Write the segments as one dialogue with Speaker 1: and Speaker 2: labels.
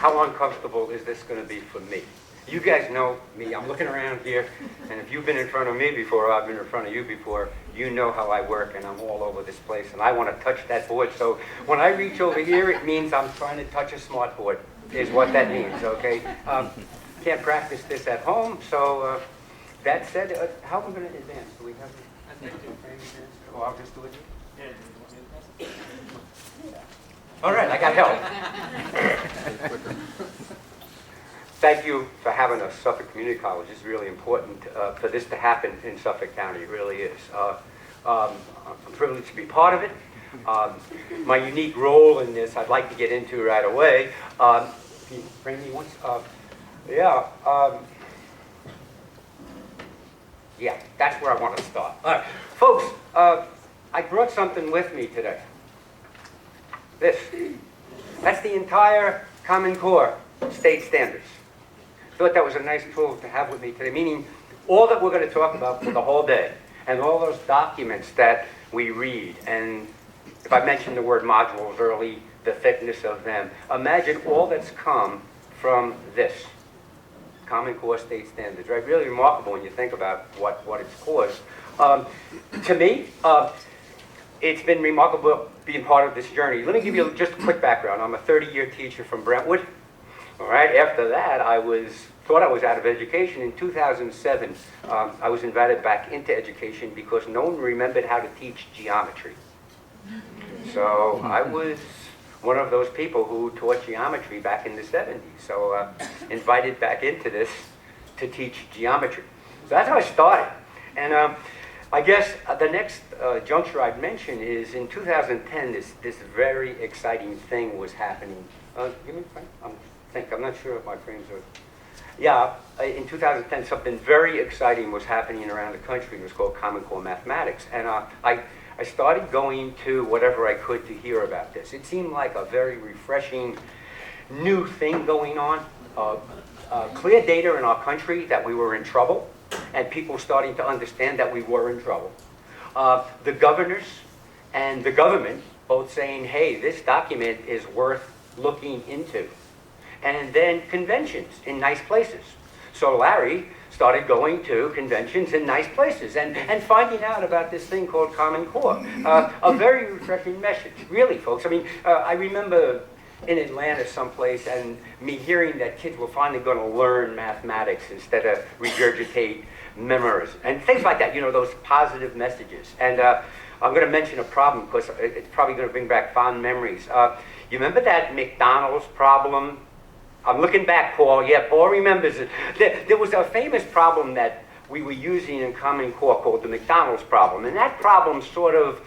Speaker 1: how uncomfortable is this going to be for me? You guys know me. I'm looking around here, and if you've been in front of me before, or I've been in front of you before, you know how I work, and I'm all over this place, and I want to touch that board. So when I reach over here, it means I'm trying to touch a smart board, is what that means, okay? Can't practice this at home, so that said, how am I going to advance? Do we have to frame advance? Oh, I'll just do it here? Yeah. All right, I got help. Thank you for having us. Suffolk Community College is really important for this to happen in Suffolk County. It really is. I'm privileged to be part of it. My unique role in this, I'd like to get into right away. Can you bring me once? Yeah, that's where I want to start. All right, folks, I brought something with me today. That's the entire Common Core state standards. Thought that was a nice tool to have with me today, meaning all that we're going to talk about for the whole day, and all those documents that we read, and if I mentioned the word modules early, the thickness of them, imagine all that's come from this, Common Core state standards, right? Really remarkable when you think about what it's caused. To me, it's been remarkable being part of this journey. Let me give you just a quick background. I'm a 30-year teacher from Brentwood. All right, after that, thought I was out of education. In 2007, I was invited back into education because no one remembered how to teach geometry. So I was one of those people who taught geometry back in the 70s. So invited back into this to teach geometry. So that's how I started. And I guess the next juncture I'd mention is in 2010, this very exciting thing was happening. Give me a frame. I'm not sure if my frames are... Yeah, in 2010, something very exciting was happening around the country. It was called Common Core Mathematics. And I started going to whatever I could to hear about this. It seemed like a very refreshing new thing going on. Clear data in our country that we were in trouble, and people starting to understand that we were in trouble. The governors and the government both saying, hey, this document is worth looking into. And then conventions in nice places. So Larry started going to conventions in nice places and finding out about this thing called Common Core. A very refreshing message, really, folks. I mean, I remember in Atlanta someplace and me hearing that kids were finally going to learn mathematics instead of regurgitate memories and things like that, you know, those positive messages. And I'm going to mention a problem because it's probably going to bring back fond memories. You remember that McDonald's problem? I'm looking back, Paul. Yeah, Paul remembers it. There was a famous problem that we were using in Common Core called the McDonald's problem. And that problem sort of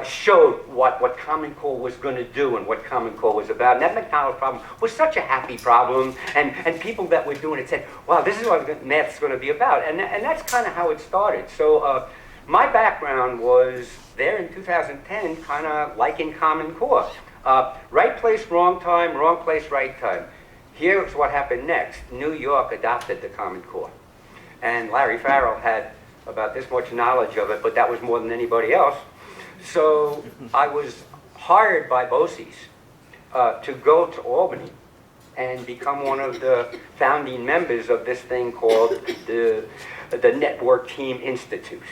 Speaker 1: showed what Common Core was going to do and what Common Core was about. And that McDonald's problem was such a happy problem. And people that were doing it said, wow, this is what math's going to be about. And that's kind of how it started. So my background was there in 2010, kind of like in Common Core. Right place, wrong time, wrong place, right time. Here's what happened next. New York adopted the Common Core. And Larry Farrell had about this much knowledge of it, but that was more than anybody else. So I was hired by BOCES to go to Albany and become one of the founding members of this thing called the Network Team Institute.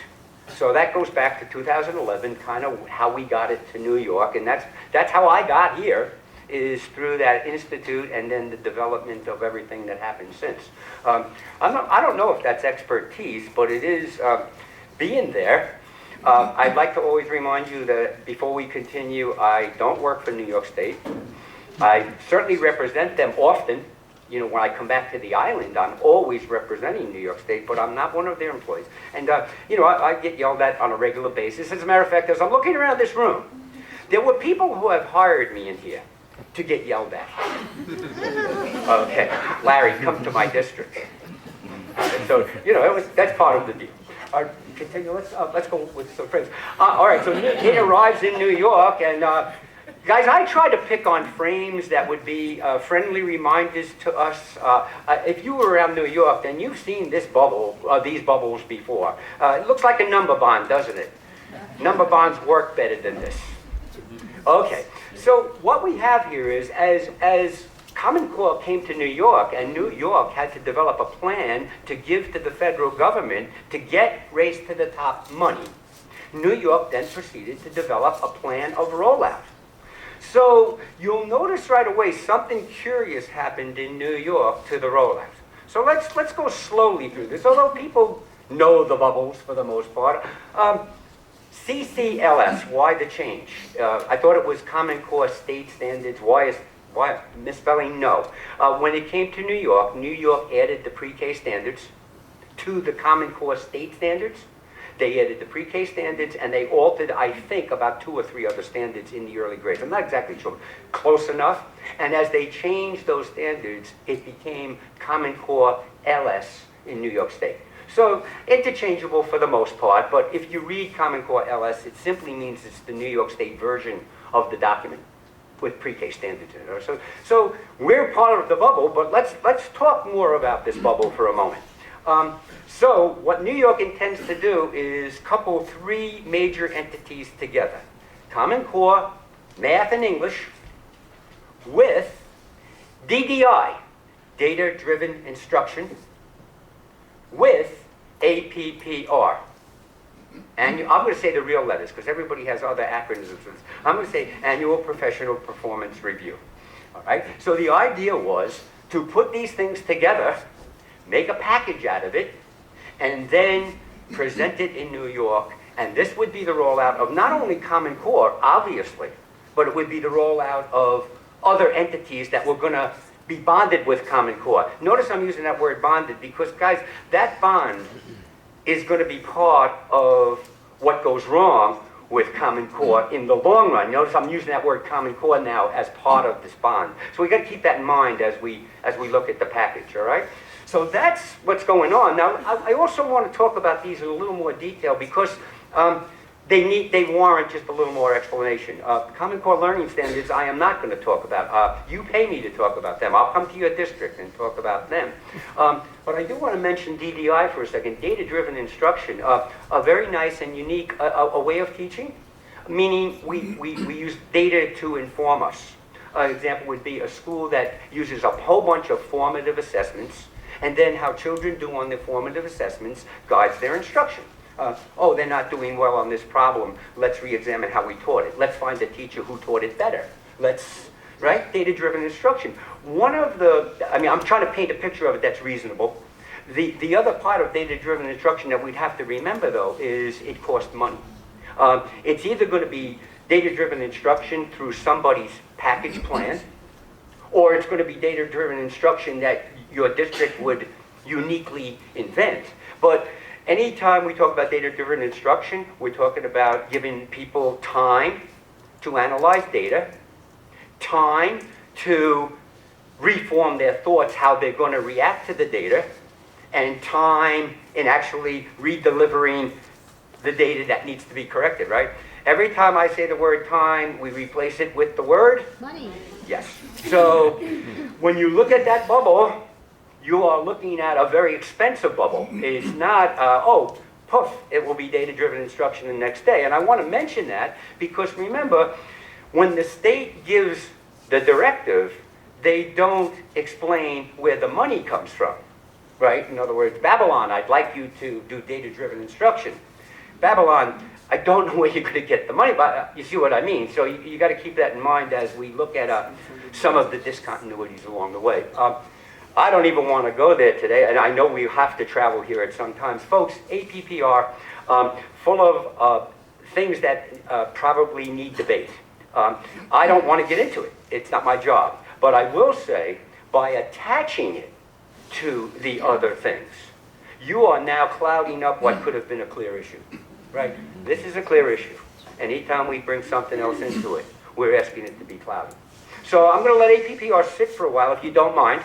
Speaker 1: So that goes back to 2011, kind of how we got it to New York, and that's how I got here, is through that institute and then the development of everything that happened since. I don't know if that's expertise, but it is being there. I'd like to always remind you that before we continue, I don't work for New York State. I certainly represent them often. You know, when I come back to the island, I'm always representing New York State, but I'm not one of their employees. And, you know, I get yelled at on a regular basis. As a matter of fact, as I'm looking around this room, there were people who have hired me in here to get yelled at. Okay, Larry, come to my district. So, you know, that's part of the deal. Continue, let's go with some friends. All right, so he arrives in New York, and guys, I try to pick on frames that would be friendly reminders to us. If you were around New York, then you've seen this bubble, these bubbles before. It looks like a number bond, doesn't it? Number bonds work better than this. Okay, so what we have here is, as Common Core came to New York, and New York had to develop a plan to give to the federal government to get Race to the Top money. New York then proceeded to develop a plan of rollout. So you'll notice right away something curious happened in New York to the rollout. So let's go slowly through this, although people know the bubbles for the most part. CCLS, why the change? I thought it was Common Core State Standards. Why misspelling? No. When it came to New York added the pre-K standards to the Common Core State Standards. They added the pre-K standards, and they altered, I think, about 2 or 3 other standards in the early grades. I'm not exactly sure. Close enough. And as they changed those standards, it became Common Core LS in New York State. So interchangeable for the most part, but if you read Common Core LS, it simply means it's the New York State version of the document with pre-K standards in it. So we're part of the bubble, but let's talk more about this bubble for a moment. So what New York intends to do is couple 3 major entities together. Common Core, Math and English, with DDI, Data-Driven Instruction, with APPR. And I'm going to say the real letters because everybody has other acronyms. I'm going to say Annual Professional Performance Review. All right? So the idea was to put these things together, make a package out of it, and then present it in New York. And this would be the rollout of not only Common Core, obviously, but it would be the rollout of other entities that were going to be bonded with Common Core. Notice I'm using that word bonded because, guys, that bond is going to be part of what goes wrong with Common Core in the long run. Notice I'm using that word Common Core now as part of this bond. So we got to keep that in mind as we look at the package, all right? So that's what's going on. Now, I also want to talk about these in a little more detail because they warrant just a little more explanation. Common Core Learning Standards, I am not going to talk about. You pay me to talk about them. I'll come to your district and talk about them. But I do want to mention DDI for a second, Data-Driven Instruction, a very nice and unique a way of teaching, meaning we use data to inform us. An example would be a school that uses a whole bunch of formative assessments, and then how children do on the formative assessments guides their instruction. Oh, they're not doing well on this problem. Let's re-examine how we taught it. Let's find a teacher who taught it better. Right? Data-driven instruction. I'm trying to paint a picture of it that's reasonable. The other part of data-driven instruction that we'd have to remember, though, is it costs money. It's either going to be data-driven instruction through somebody's package plan, or it's going to be data-driven instruction that your district would uniquely invent. But anytime we talk about data-driven instruction, we're talking about giving people time to analyze data, time to reform their thoughts, how they're going to react to the data, and time in actually redelivering the data that needs to be corrected, right? Every time I say the word time, we replace it with the word?
Speaker 2: Money.
Speaker 1: Yes. So when you look at that bubble, you are looking at a very expensive bubble. It's not, poof, it will be data-driven instruction the next day. And I want to mention that because remember, when the state gives the directive, they don't explain where the money comes from, right? In other words, Babylon, I'd like you to do data-driven instruction. Babylon, I don't know where you're going to get the money, but you see what I mean. So you got to keep that in mind as we look at some of the discontinuities along the way. I don't even want to go there today, and I know we have to travel here at some times. Folks, APPR, full of things that probably need debate. I don't want to get into it. It's not my job. But I will say, by attaching it to the other things, you are now clouding up what could have been a clear issue. Right? This is a clear issue. Anytime we bring something else into it, we're asking it to be cloudy. So I'm going to let APPR sit for a while, if you don't mind.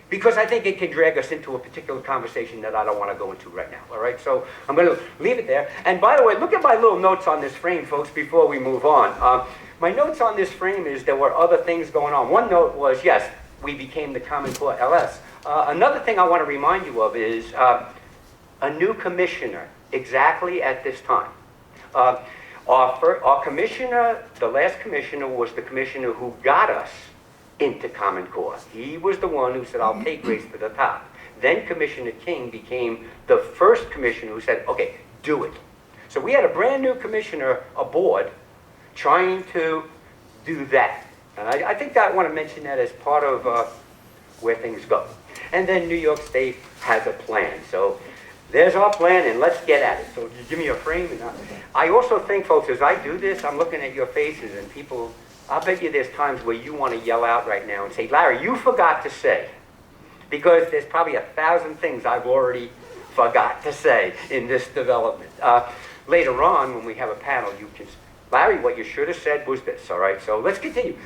Speaker 1: Because I think it can drag us into a particular conversation that I don't want to go into right now, all right? So I'm going to leave it there. And by the way, look at my little notes on this frame, folks, before we move on. My notes on this frame is there were other things going on. One note was, yes, we became the Common Core LS. Another thing I want to remind you of is a new commissioner exactly at this time. Our commissioner, the last commissioner, was the commissioner who got us into Common Core. He was the one who said, I'll take race to the top. Then Commissioner King became the first commissioner who said, okay, do it. So we had a brand new commissioner aboard trying to do that. And I think that I want to mention that as part of where things go. And then New York State has a plan. So there's our plan, and let's get at it. So you give me a frame. And I also think, folks, as I do this, I'm looking at your faces, and people, I'll bet you there's times where you want to yell out right now and say, Larry, you forgot to say. Because there's probably 1,000 things I've already forgot to say in this development. Later on, when we have a panel, you can, Larry, what you should have said was this, all right? So let's continue.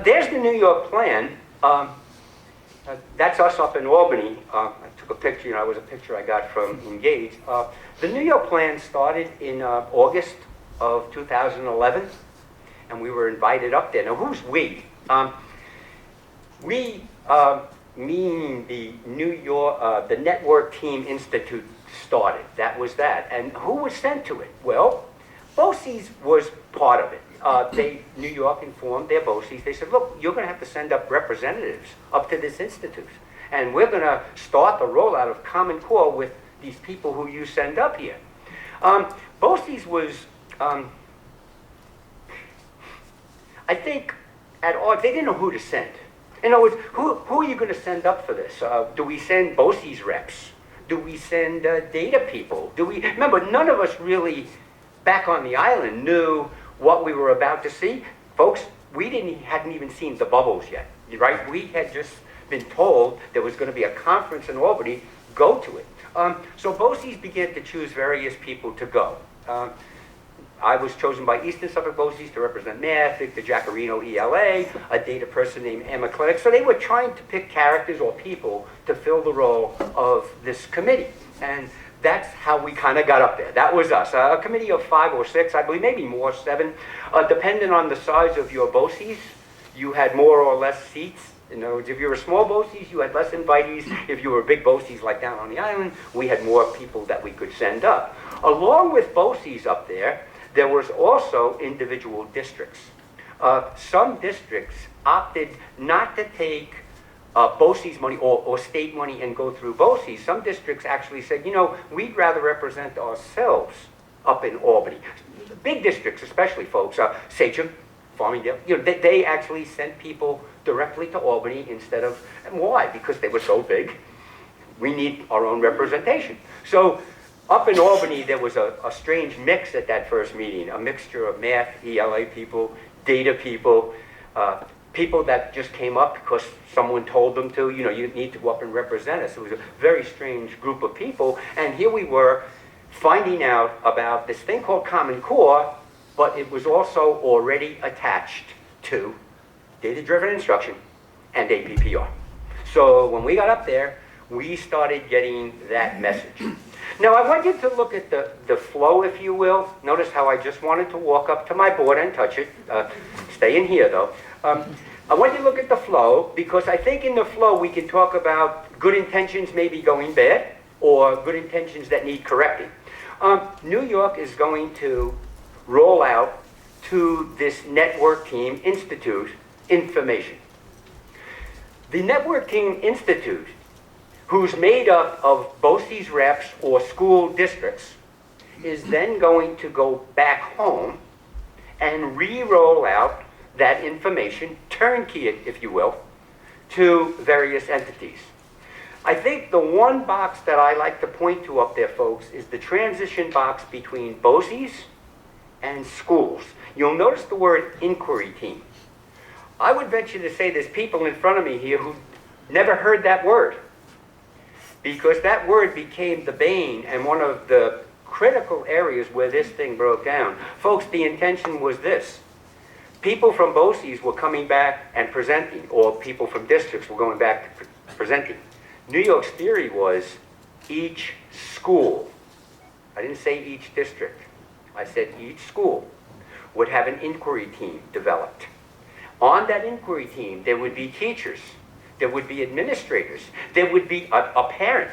Speaker 1: There's the New York plan. That's us up in Albany. I took a picture, it was a picture I got from Engage. The New York plan started in August of 2011, and we were invited up there. Now, who's we? Meaning the New York, the Network Team Institute started. That was that. And who was sent to it? Well, BOCES was part of it. New York informed their BOCES. They said, look, you're going to have to send up representatives up to this institute. And we're going to start the rollout of Common Core with these people who you send up here. BOCES was, I think, they didn't know who to send. In other words, who are you going to send up for this? Do we send BOCES reps? Do we send data people? Remember, none of us really, back on the island, knew what we were about to see. Folks, we hadn't even seen the bubbles yet, right? We had just been told there was going to be a conference in Albany, go to it. So BOCES began to choose various people to go. I was chosen by Eastern Suffolk BOCES to represent math, Victor Giacarino, ELA, a data person named Emma Clinic. So they were trying to pick characters or people to fill the role of this committee. And that's how we kind of got up there. That was us. A committee of 5 or 6, I believe, maybe more, 7. Depending on the size of your BOCES, you had more or less seats. In other words, if you were a small BOCES, you had less invitees. If you were a big BOCES like down on the island, we had more people that we could send up. Along with BOCES up there was also individual districts. Some districts opted not to take BOCES money or state money and go through BOCES. Some districts actually said, we'd rather represent ourselves up in Albany. Big districts especially, folks, Sachem, Farmingdale, they actually sent people directly to Albany instead of, and why? Because they were so big, we need our own representation. So up in Albany, there was a strange mix at that first meeting, a mixture of math, ELA people, data people, people that just came up because someone told them to, you need to go up and represent us. It was a very strange group of people, and here we were finding out about this thing called Common Core, but it was also already attached to data-driven instruction and APPR. So when we got up there, we started getting that message. Now, I want you to look at the flow, if you will. Notice how I just wanted to walk up to my board and touch it. Stay in here, though. I want you to look at the flow, because I think in the flow we can talk about good intentions maybe going bad, or good intentions that need correcting. New York is going to roll out to this Network Team Institute information. The Network Team Institute, who's made up of BOCES reps or school districts, is then going to go back home and re-roll out that information, turnkey it, if you will, to various entities. I think the one box that I like to point to up there, folks, is the transition box between BOCES and schools. You'll notice the word inquiry team. I would venture to say there's people in front of me here who never heard that word, because that word became the bane and one of the critical areas where this thing broke down. Folks, the intention was this. People from BOCES were coming back and presenting, or people from districts were going back to presenting. New York's theory was each school, I didn't say each district, I said each school would have an inquiry team developed. On that inquiry team, there would be teachers, there would be administrators, there would be a parent,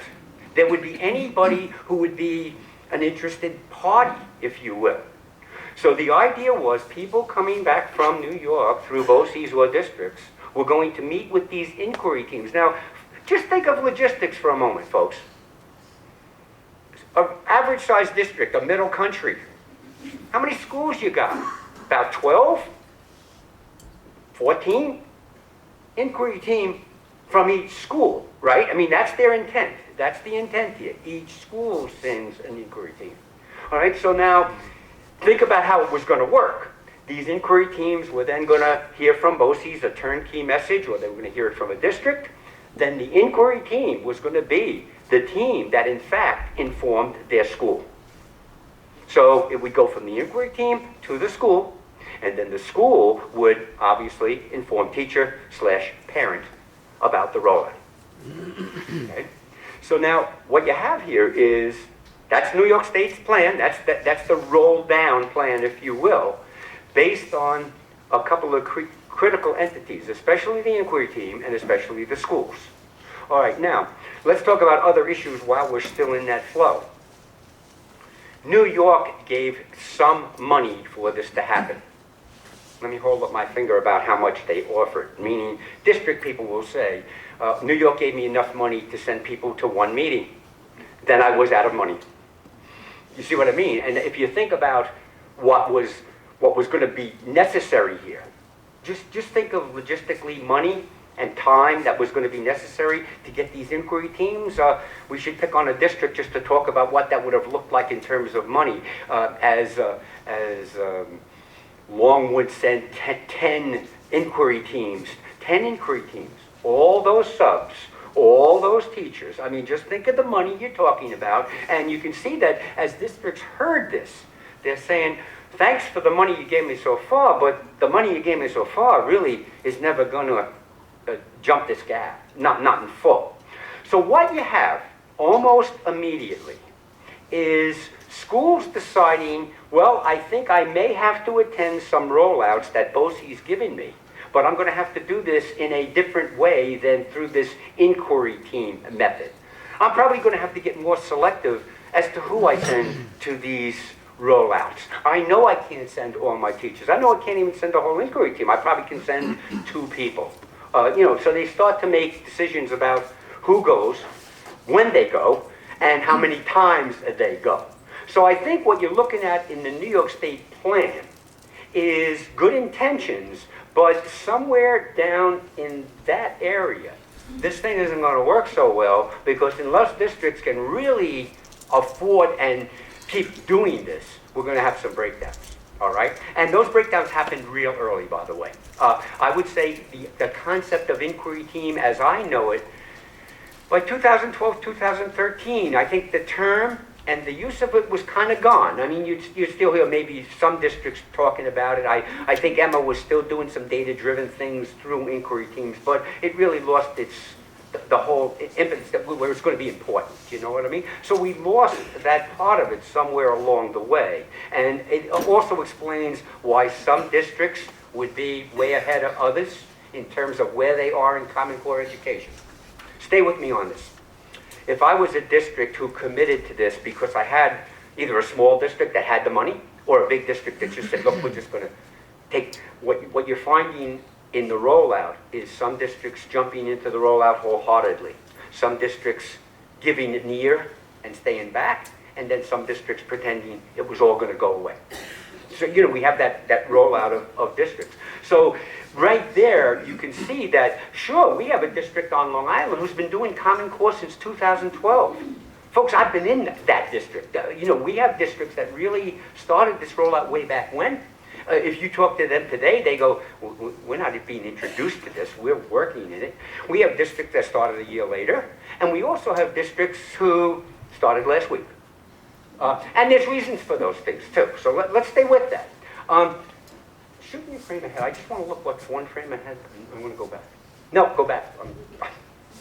Speaker 1: there would be anybody who would be an interested party, if you will. So the idea was people coming back from New York through BOCES or districts we're going to meet with these inquiry teams. Now, just think of logistics for a moment, folks. An average sized district, a middle country. How many schools you got? About 12? 14? Inquiry team from each school, right? I mean, that's their intent. That's the intent here. Each school sends an inquiry team. All right, so now think about how it was going to work. These inquiry teams were then going to hear from BOCES a turnkey message, or they were going to hear it from a district. Then the inquiry team was going to be the team that in fact informed their school. So it would go from the inquiry team to the school, and then the school would obviously inform teacher/parent about the rollout. Okay? So now what you have here is, that's New York State's plan, that's the roll down plan, if you will, based on a couple of critical entities, especially the inquiry team and especially the schools. All right, now, let's talk about other issues while we're still in that flow. New York gave some money for this to happen. Let me hold up my finger about how much they offered, meaning district people will say, New York gave me enough money to send people to one meeting. Then I was out of money. You see what I mean? And if you think about what was going to be necessary here, just think of logistically money and time that was going to be necessary to get these inquiry teams. We should pick on a district just to talk about what that would have looked like in terms of money. As Longwood sent 10 inquiry teams, all those subs, all those teachers. I mean, just think of the money you're talking about, and you can see that as districts heard this, they're saying, thanks for the money you gave me so far, but the money you gave me so far really is never going to jump this gap, not in full. So what you have almost immediately is schools deciding, well, I think I may have to attend some rollouts that BOCES giving me, but I'm going to have to do this in a different way than through this inquiry team method. I'm probably going to have to get more selective as to who I send to these rollouts. I know I can't send all my teachers. I know I can't even send a whole inquiry team. I probably can send 2 people. So they start to make decisions about who goes, when they go, and how many times they go. So I think what you're looking at in the New York State plan is good intentions, but somewhere down in that area, this thing isn't going to work so well, because unless districts can really afford and keep doing this, we're going to have some breakdowns. All right? And those breakdowns happened real early, by the way. I would say the concept of inquiry team, as I know it, by 2012, 2013, I think the term and the use of it was kind of gone. I mean, you'd still hear maybe some districts talking about it. I think Emma was still doing some data-driven things through inquiry teams, but it really lost the whole impetus where it's going to be important. You know what I mean? So we lost that part of it somewhere along the way. And it also explains why some districts would be way ahead of others in terms of where they are in Common Core education. Stay with me on this. If I was a district who committed to this because I had either a small district that had the money or a big district that just said, look, we're just going to take what you're finding in the rollout is some districts jumping into the rollout wholeheartedly, some districts giving it near and staying back, and then some districts pretending it was all going to go away. So, we have that rollout of districts. So right there, you can see that, sure, we have a district on Long Island who's been doing Common Core since 2012. Folks, I've been in that district. We have districts that really started this rollout way back when. If you talk to them today, they go, we're not being introduced to this, we're working in it. We have districts that started a year later, and we also have districts who started last week. And there's reasons for those things too, so let's stay with that. Shoot me a frame ahead. I just want to look what's one frame ahead. I'm going to go back. No, go back. I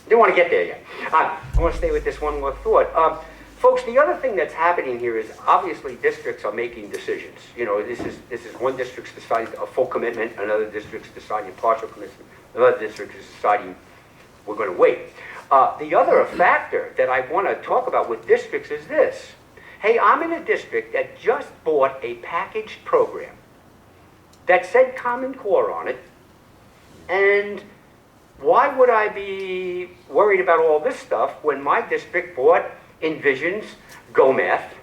Speaker 1: didn't want to get there yet. I want to stay with this one more thought. Folks, the other thing that's happening here is obviously districts are making decisions. This is one district's deciding a full commitment, another district's deciding partial commitment, another district is deciding we're going to wait. The other factor that I want to talk about with districts is this. Hey, I'm in a district that just bought a packaged program that said Common Core on it, and why would I be worried about all this stuff when my district bought Envision's Go Math,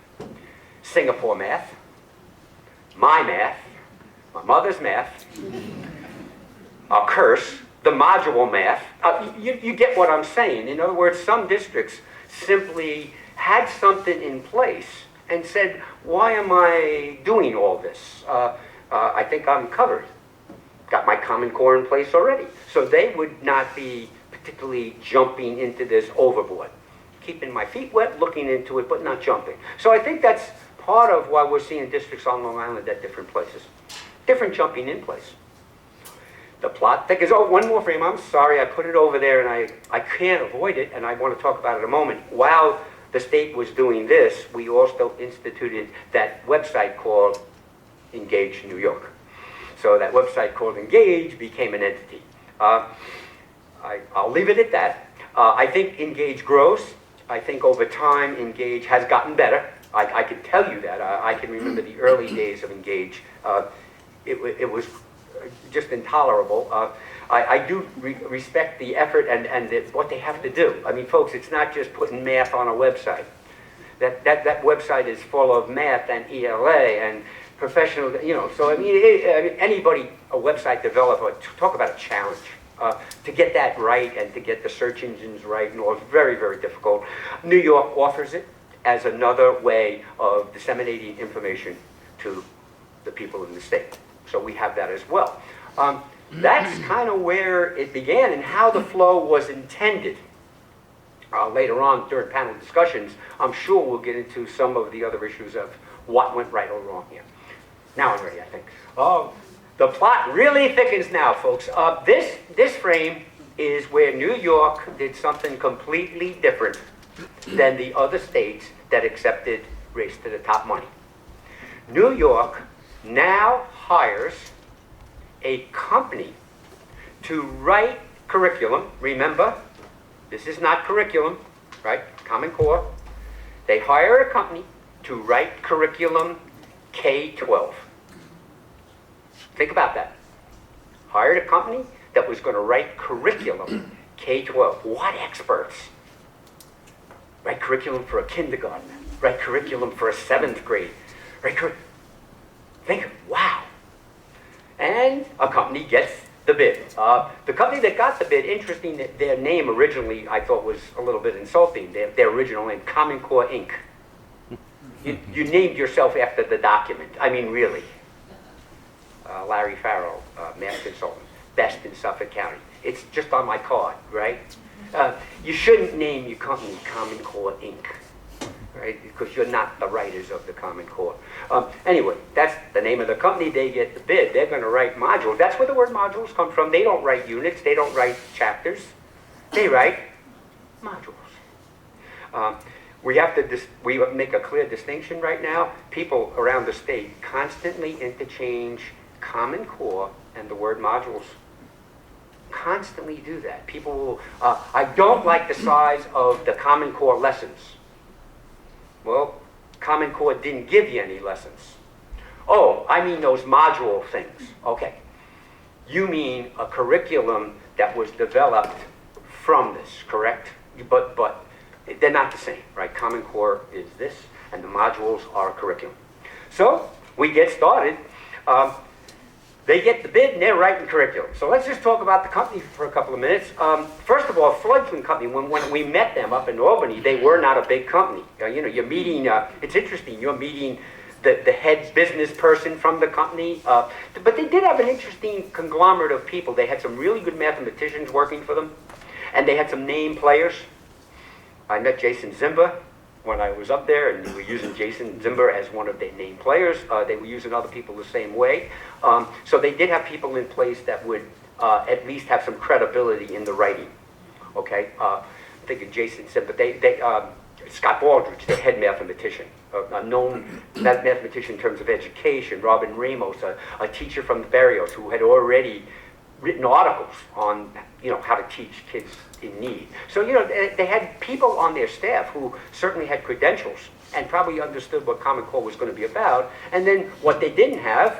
Speaker 1: Singapore Math, my mother's math, a curse, the module math. You get what I'm saying. In other words, some districts simply had something in place and said, why am I doing all this? I think I'm covered. Got my Common Core in place already. So they would not be particularly jumping into this overboard. Keeping my feet wet, looking into it, but not jumping. So I think that's part of why we're seeing districts on Long Island at different places. Different jumping in place. The plot thickens. Oh, one more frame. I'm sorry, I put it over there and I can't avoid it, and I want to talk about it in a moment. While the state was doing this, we also instituted that website called Engage New York. So that website called Engage became an entity. I'll leave it at that. I think Engage grows. I think over time Engage has gotten better. I can tell you that. I can remember the early days of Engage. It was just intolerable. I do respect the effort and what they have to do. I mean, folks, it's not just putting math on a website. That website is full of math and ELA and professional, so I mean, anybody, a website developer, talk about a challenge. To get that right and to get the search engines right and all, it's very, very difficult. New York offers it as another way of disseminating information to the people in the state. So we have that as well. That's kind of where it began and how the flow was intended. Later on during panel discussions, I'm sure we'll get into some of the other issues of what went right or wrong here. Now I'm ready, I think. The plot really thickens now, folks. This frame is where New York did something completely different than the other states that accepted race to the top money. New York now hires a company to write curriculum. Remember, this is not curriculum, right? Common Core. They hire a company to write curriculum K-12. Think about that. Hired a company that was going to write curriculum K-12. What experts? Write curriculum for a kindergarten. Write curriculum for a 7th grade. Think, wow. And a company gets the bid. The company that got the bid, interesting that their name originally I thought was a little bit insulting. Their original name, Common Core Inc. You named yourself after the document. I mean, really. Larry Farrell, math consultant, best in Suffolk County. It's just on my card, right? You shouldn't name your company Common Core Inc., right? Because you're not the writers of the Common Core. Anyway, that's the name of the company. They get the bid. They're going to write modules. That's where the word modules come from. They don't write units. They don't write chapters. They write modules. We make a clear distinction right now. People around the state constantly interchange Common Core and the word modules. Constantly do that. People will, I don't like the size of the Common Core lessons. Well, Common Core didn't give you any lessons. Oh, I mean those module things. Okay. You mean a curriculum that was developed from this, correct? But they're not the same, right? Common Core is this, and the modules are curriculum. So we get started. They get the bid and they're writing curriculum. So let's just talk about the company for a couple of minutes. First of all, fledgling company, when we met them up in Albany, they were not a big company. You're meeting, it's interesting, you're meeting the head business person from the company. But they did have an interesting conglomerate of people. They had some really good mathematicians working for them, and they had some name players. I met Jason Zimba when I was up there, and we were using Jason Zimber as one of their name players. They were using other people the same way. So they did have people in place that would at least have some credibility in the writing. Okay, I'm thinking Jason Zimber. Scott Baldridge, the head mathematician, a known mathematician in terms of education. Robin Ramos, a teacher from the Barrios who had already written articles on how to teach kids in need. So they had people on their staff who certainly had credentials and probably understood what Common Core was going to be about. And then what they didn't have,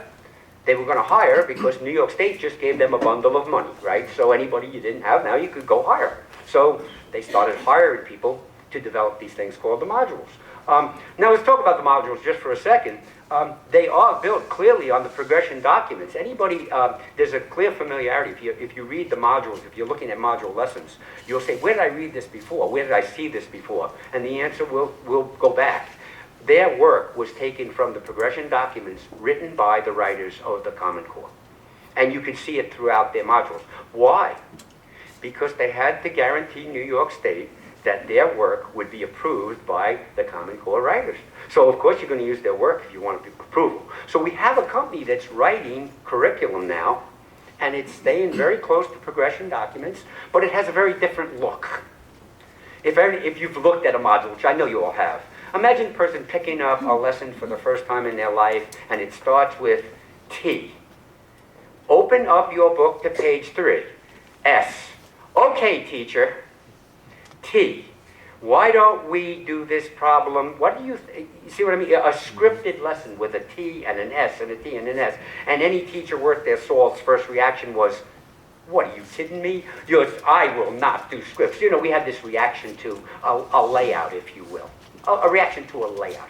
Speaker 1: they were going to hire because New York State just gave them a bundle of money, right? So anybody you didn't have, now you could go hire. So they started hiring people to develop these things called the modules. Now let's talk about the modules just for a second. They are built clearly on the progression documents. Anybody, there's a clear familiarity. If you read the modules, if you're looking at module lessons, you'll say, where did I read this before? Where did I see this before? And the answer will go back. Their work was taken from the progression documents written by the writers of the Common Core. And you can see it throughout their modules. Why? Because they had to guarantee New York State that their work would be approved by the Common Core writers. So of course you're going to use their work if you want approval. So we have a company that's writing curriculum now, and it's staying very close to progression documents, but it has a very different look. If you've looked at a module, which I know you all have, imagine a person picking up a lesson for the first time in their life, and it starts with T. Open up your book to page 3. S. Okay, teacher. T. Why don't we do this problem? What do you see what I mean? A scripted lesson with a T and an S and a T and an S. And any teacher worth their salt's first reaction was, what, are you kidding me? I will not do scripts. You know, we had this reaction to a layout, if you will. A reaction to a layout.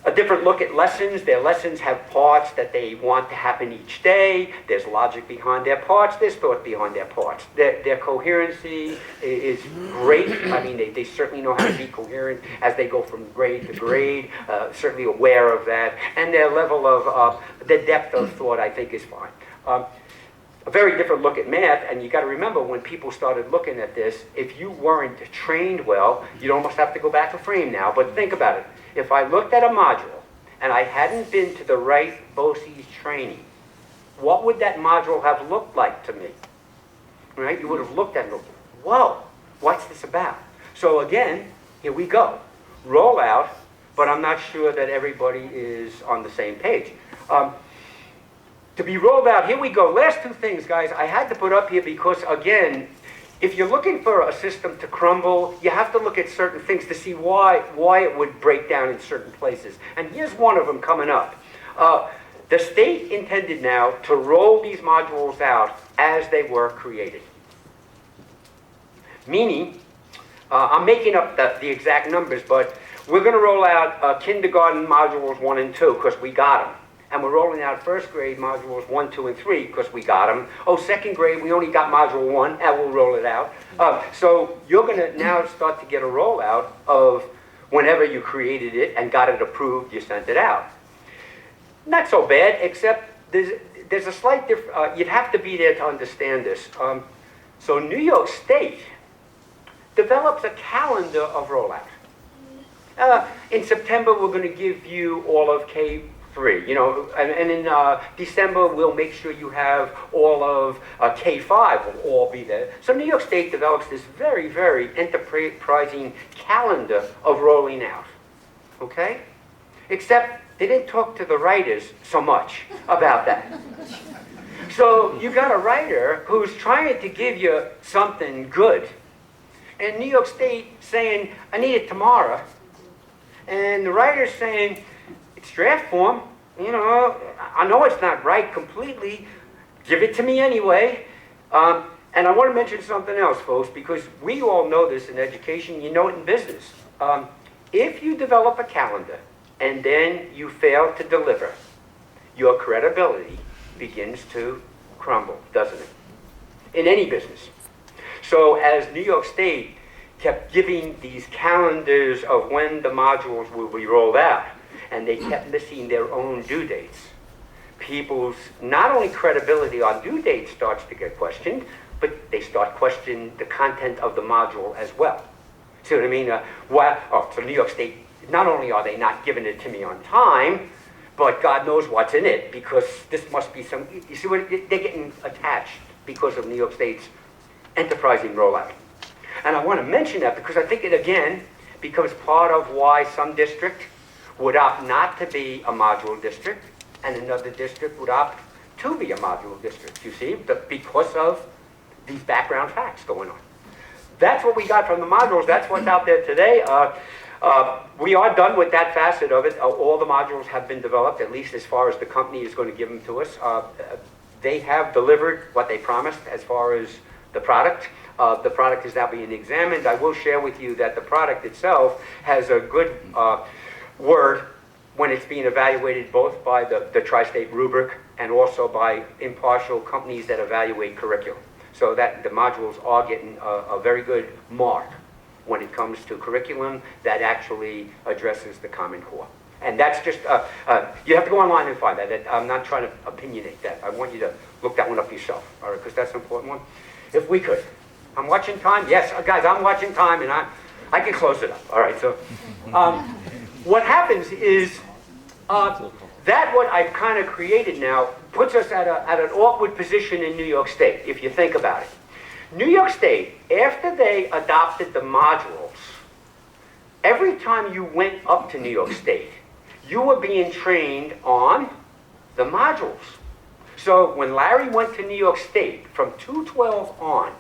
Speaker 1: A different look at lessons. Their lessons have parts that they want to happen each day. There's logic behind their parts. There's thought behind their parts. Their coherency is great. I mean, they certainly know how to be coherent as they go from grade to grade, certainly aware of that. And their level of, the depth of thought, I think, is fine. A very different look at math, and you got to remember when people started looking at this, if you weren't trained well, you'd almost have to go back a frame now. But think about it. If I looked at a module and I hadn't been to the right BOCES training, what would that module have looked like to me? Right? You would have looked at it and go, whoa, what's this about? So again, here we go. Roll out, but I'm not sure that everybody is on the same page. To be rolled out, here we go. Last two things, guys, I had to put up here because, again, if you're looking for a system to crumble, you have to look at certain things to see why it would break down in certain places. And here's one of them coming up. The state intended now to roll these modules out as they were created. Meaning, I'm making up the exact numbers, but we're going to roll out kindergarten modules 1 and 2 because we got them. And we're rolling out first grade modules 1, 2, and 3 because we got them. Oh, second grade, we only got module 1, and we'll roll it out. So you're going to now start to get a rollout of whenever you created it and got it approved, you sent it out. Not so bad, except there's a slight difference. You'd have to be there to understand this. So New York State develops a calendar of rollout. In September, we're going to give you all of K3, you know, and in December, we'll make sure you have all of K5 will all be there. So New York State develops this very, very enterprising calendar of rolling out, okay? Except they didn't talk to the writers so much about that. So you got a writer who's trying to give you something good, and New York State saying, I need it tomorrow, and the writer's saying, it's draft form, you know, I know it's not right completely, give it to me anyway. And I want to mention something else, folks, because we all know this in education, you know it in business. If you develop a calendar and then you fail to deliver, your credibility begins to crumble, doesn't it? In any business. So as New York State kept giving these calendars of when the modules will be rolled out, and they kept missing their own due dates, people's not only credibility on due dates starts to get questioned, but they start questioning the content of the module as well. See what I mean? So New York State, not only are they not giving it to me on time, but God knows what's in it, because this must be some, you see what, they're getting attached because of New York State's enterprising rollout. And I want to mention that because I think it, again, becomes part of why some district would opt not to be a module district, and another district would opt to be a module district, you see, because of these background facts going on. That's what we got from the modules. That's what's out there today. We are done with that facet of it. All the modules have been developed, at least as far as the company is going to give them to us. They have delivered what they promised as far as the product. The product is now being examined. I will share with you that the product itself has a good word when it's being evaluated both by the tri-state rubric and also by impartial companies that evaluate curriculum. So that the modules are getting a very good mark when it comes to curriculum that actually addresses the Common Core. And that's just, you have to go online and find that. I'm not trying to opinionate that. I want you to look that one up yourself, all right, because that's an important one. If we could. I'm watching time. Yes, guys, I'm watching time, and I can close it up. All right, so what happens is that what I've kind of created now puts us at an awkward position in New York State, if you think about it. New York State, after they adopted the modules, every time you went up to New York State, you were being trained on the modules. So when Larry went to New York State from 212 on,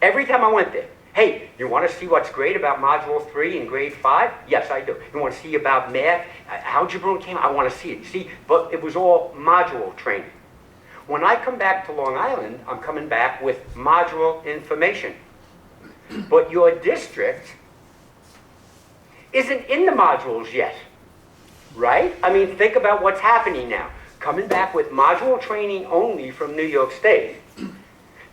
Speaker 1: every time I went there, hey, you want to see what's great about Module 3 in grade 5? Yes, I do. You want to see about math, algebra and chem? I want to see it. See, but it was all module training. When I come back to Long Island, I'm coming back with module information. But your district isn't in the modules yet, right? I mean, think about what's happening now. Coming back with module training only from New York State.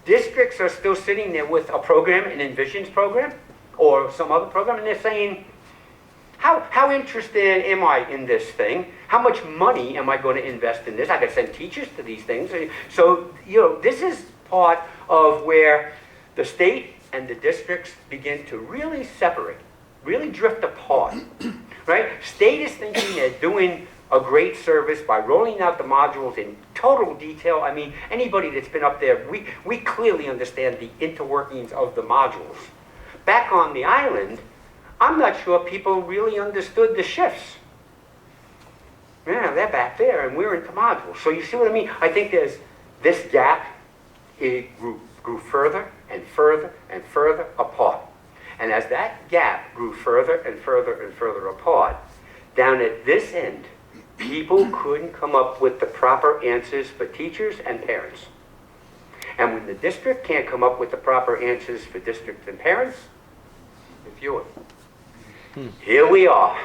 Speaker 1: Districts are still sitting there with a program, an Envisions program, or some other program, and they're saying, how interested am I in this thing? How much money am I going to invest in this? I got to send teachers to these things. So, you know, this is part of where the state and the districts begin to really separate, really drift apart, right? State is thinking they're doing a great service by rolling out the modules in total detail. I mean, anybody that's been up there, we clearly understand the interworkings of the modules. Back on the island, I'm not sure people really understood the shifts. Yeah, they're back there and we're into modules. So you see what I mean? I think there's this gap, it grew further and further and further apart. And as that gap grew further and further and further apart, down at this end, people couldn't come up with the proper answers for teachers and parents. And when the district can't come up with the proper answers for districts and parents, it's yours. Here we are.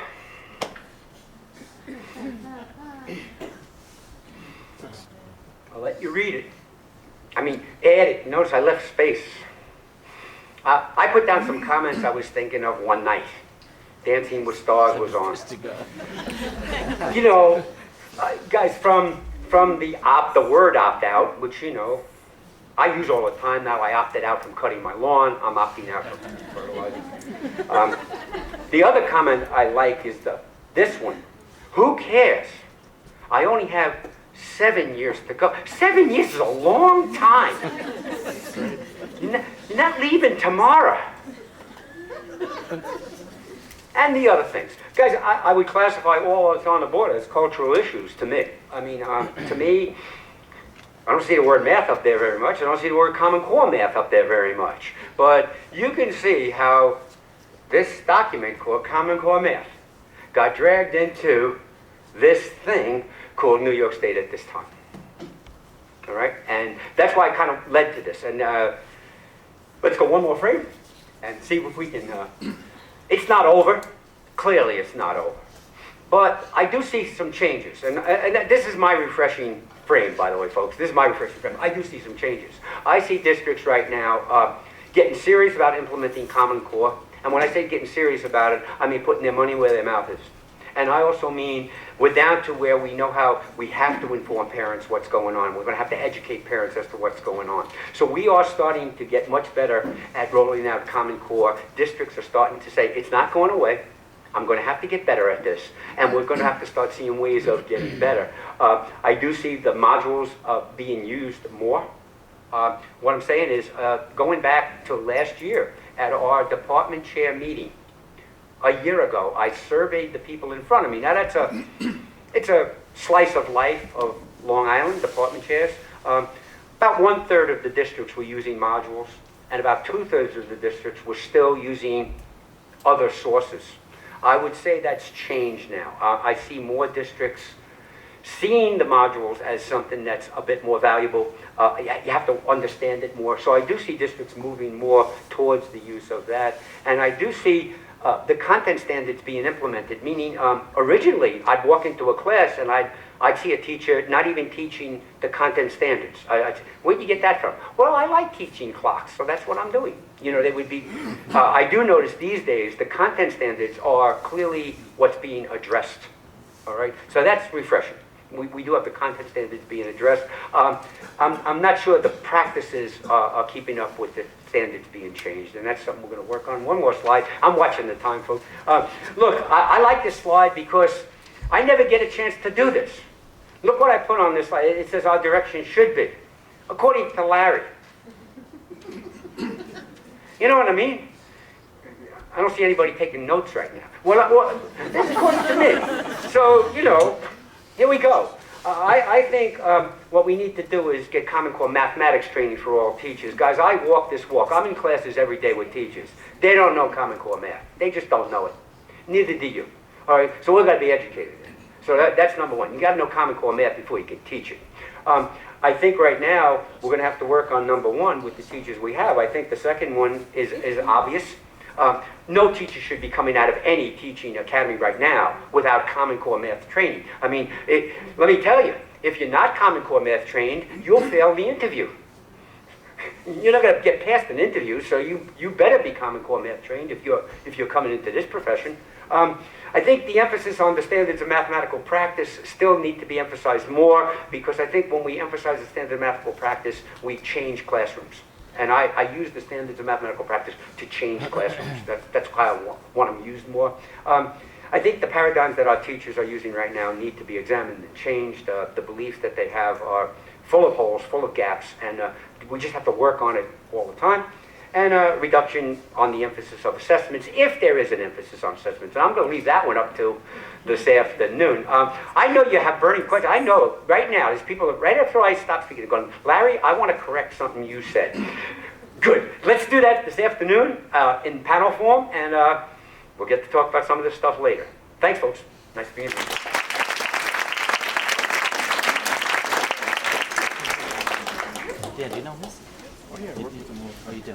Speaker 1: I'll let you read it. I mean, add it. Notice I left space. I put down some comments I was thinking of one night. Dancing with Stars was on. You know, guys, from the word opt out, which, you know, I use all the time now. I opted out from cutting my lawn. I'm opting out from fertilizing. The other comment I like is this one. Who cares? I only have 7 years to go. 7 years is a long time. You're not leaving tomorrow. And the other things. Guys, I would classify all that's on the board as cultural issues to me. I mean, to me, I don't see the word math up there very much. I don't see the word Common Core math up there very much. But you can see how this document called Common Core Math got dragged into this thing called New York State at this time. All right? And that's why I kind of led to this. And let's go one more frame and see if we can... It's not over. Clearly it's not over. But I do see some changes. And this is my refreshing frame, by the way, folks. This is my refreshing frame. I do see some changes. I see districts right now getting serious about implementing Common Core. And when I say getting serious about it, I mean putting their money where their mouth is. And I also mean we're down to where we know how we have to inform parents what's going on. We're going to have to educate parents as to what's going on. So we are starting to get much better at rolling out Common Core. Districts are starting to say, it's not going away. I'm going to have to get better at this. And we're going to have to start seeing ways of getting better. I do see the modules being used more. What I'm saying is, going back to last year at our department chair meeting, a year ago, I surveyed the people in front of me. Now it's a slice of life of Long Island department chairs. About 1/3 of the districts were using modules, and about 2/3 of the districts were still using other sources. I would say that's changed now. I see more districts seeing the modules as something that's a bit more valuable. You have to understand it more. So I do see districts moving more towards the use of that. And I do see the content standards being implemented, meaning originally I'd walk into a class and I'd see a teacher not even teaching the content standards. Where'd you get that from? Well, I like teaching clocks, so that's what I'm doing. You know, they would be, I do notice these days the content standards are clearly what's being addressed. All right, so that's refreshing. We do have the content standards being addressed. I'm not sure the practices are keeping up with the standards being changed, and that's something we're going to work on. One more slide. I'm watching the time, folks. Look, I like this slide because I never get a chance to do this. Look what I put on this slide. It says our direction should be, according to Larry. You know what I mean? I don't see anybody taking notes right now. Well, this is according to me. So, you know, here we go. I think what we need to do is get Common Core mathematics training for all teachers. Guys, I walk this walk. I'm in classes every day with teachers. They don't know Common Core math. They just don't know it. Neither do you. All right, so we've got to be educated. So that's number one. You got to know Common Core math before you can teach it. I think right now we're going to have to work on number one with the teachers we have. I think the second one is obvious. No teacher should be coming out of any teaching academy right now without Common Core math training. I mean, let me tell you, if you're not Common Core math trained, you'll fail the interview. You're not going to get past an interview, so you better be Common Core math trained if you're coming into this profession. I think the emphasis on the standards of mathematical practice still need to be emphasized more, because I think when we emphasize the standards of mathematical practice, we change classrooms. And I use the standards of mathematical practice to change classrooms. That's why I want them used more. I think the paradigms that our teachers are using right now need to be examined and changed. The beliefs that they have are full of holes, full of gaps, and we just have to work on it all the time. And a reduction on the emphasis of assessments, if there is an emphasis on assessments. And I'm going to leave that one up to this afternoon. I know you have burning questions. I know right now, there's people, right after I stop speaking, they're going, Larry, I want to correct something you said. Good. Let's do that this afternoon in panel form, and we'll get to talk about some of this stuff later. Thanks, folks. Nice being here.
Speaker 2: Yeah, do you know this? Oh, yeah, you do.